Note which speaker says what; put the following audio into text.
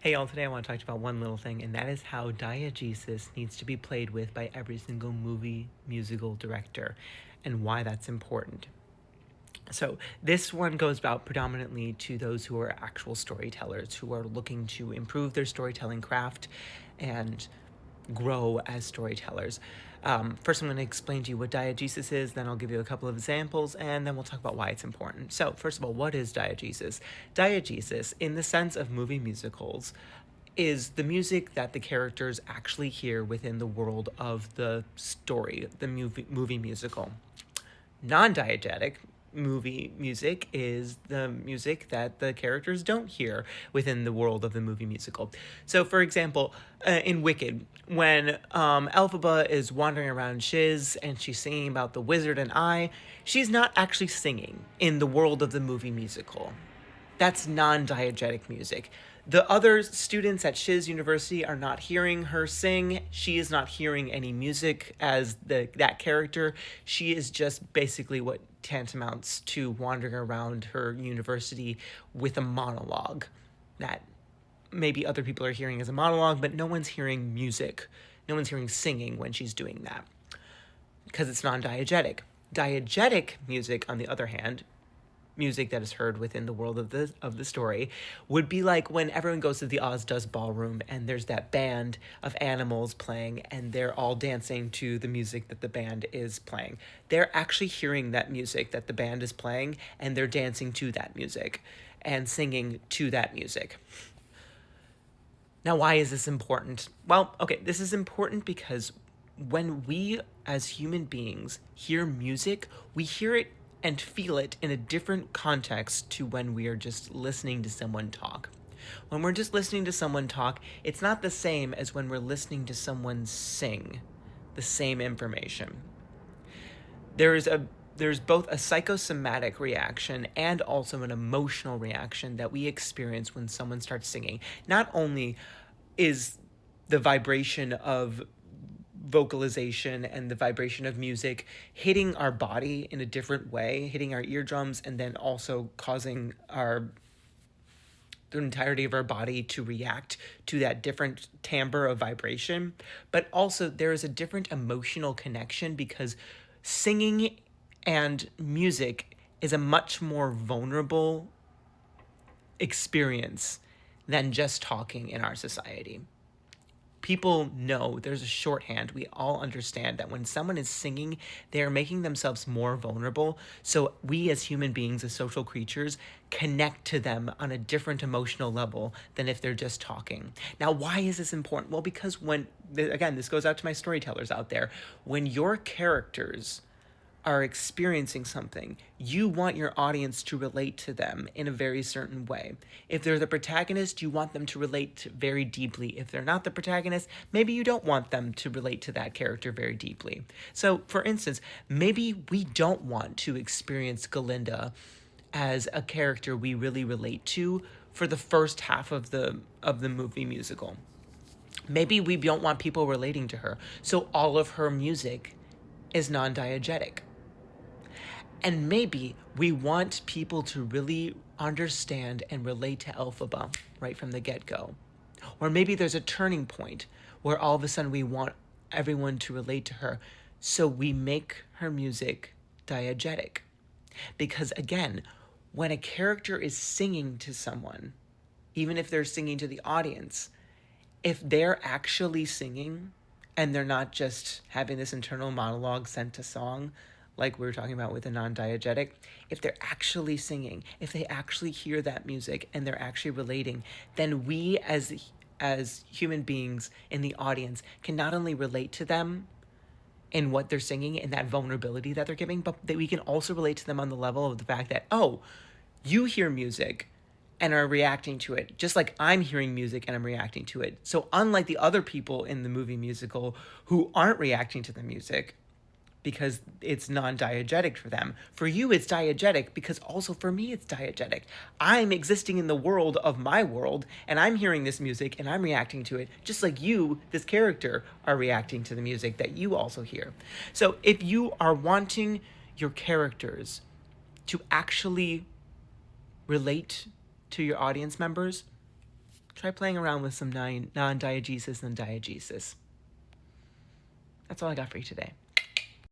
Speaker 1: Hey y'all, today I want to talk about one little thing, and that is how diegesis needs to be played with by every single movie musical director and why that's important. So this one goes out predominantly to those who are actual storytellers, who are looking to improve their storytelling craft and grow as storytellers. First, I'm going to explain to you what diegesis is, then I'll give you a couple of examples, and then we'll talk about why it's important. So, first of all, what is diegesis? Diegesis, in the sense of movie musicals, is the music that the characters actually hear within the world of the story, the movie musical. Non-diegetic movie music is the music that the characters don't hear within the world of the movie musical. So, for example, in Wicked, when Elphaba is wandering around Shiz and she's singing about the wizard and I, she's not actually singing in the world of the movie musical. That's non-diegetic music. The other students at Shiz University are not hearing her sing. She is not hearing any music as that character. She is just basically what tantamounts to wandering around her university with a monologue that maybe other people are hearing as a monologue, but no one's hearing music. No one's hearing singing when she's doing that because it's non-diegetic. Diegetic music, on the other hand, music that is heard within the world of the story, would be like when everyone goes to the Oz Does Ballroom and there's that band of animals playing and they're all dancing to the music that the band is playing. They're actually hearing that music that the band is playing and they're dancing to that music and singing to that music. Now, why is this important? Well, okay, this is important because when we as human beings hear music, we hear it and feel it in a different context to when we are just listening to someone talk. When we're just listening to someone talk, it's not the same as when we're listening to someone sing the same information. There's both a psychosomatic reaction and also an emotional reaction that we experience when someone starts singing. Not only is the vibration of vocalization and the vibration of music hitting our body in a different way, hitting our eardrums, and then also causing the entirety of our body to react to that different timbre of vibration. But also there is a different emotional connection because singing and music is a much more vulnerable experience than just talking in our society. People know, there's a shorthand. We all understand that when someone is singing, they are making themselves more vulnerable. So we as human beings, as social creatures, connect to them on a different emotional level than if they're just talking. Now, why is this important? Well, because again, this goes out to my storytellers out there. When your characters are experiencing something, you want your audience to relate to them in a very certain way. If they're the protagonist, you want them to relate very deeply. If they're not the protagonist, maybe you don't want them to relate to that character very deeply. So, for instance, maybe we don't want to experience Galinda as a character we really relate to for the first half of the movie musical. Maybe we don't want people relating to her, so all of her music is non-diegetic. And maybe we want people to really understand and relate to Elphaba right from the get-go. Or maybe there's a turning point where all of a sudden we want everyone to relate to her, so we make her music diegetic. Because again, when a character is singing to someone, even if they're singing to the audience, if they're actually singing and they're not just having this internal monologue sent to song, like we were talking about with a non-diegetic, if they're actually singing, if they actually hear that music and they're actually relating, then we as human beings in the audience can not only relate to them in what they're singing and that vulnerability that they're giving, but that we can also relate to them on the level of the fact that, oh, you hear music and are reacting to it, just like I'm hearing music and I'm reacting to it. So unlike the other people in the movie musical who aren't reacting to the music, because it's non-diegetic for them. For you, it's diegetic because also for me, it's diegetic. I'm existing in the world of my world, and I'm hearing this music, and I'm reacting to it, just like you, this character, are reacting to the music that you also hear. So if you are wanting your characters to actually relate to your audience members, Try playing around with some non-diegesis and diegesis. That's all I got for you today.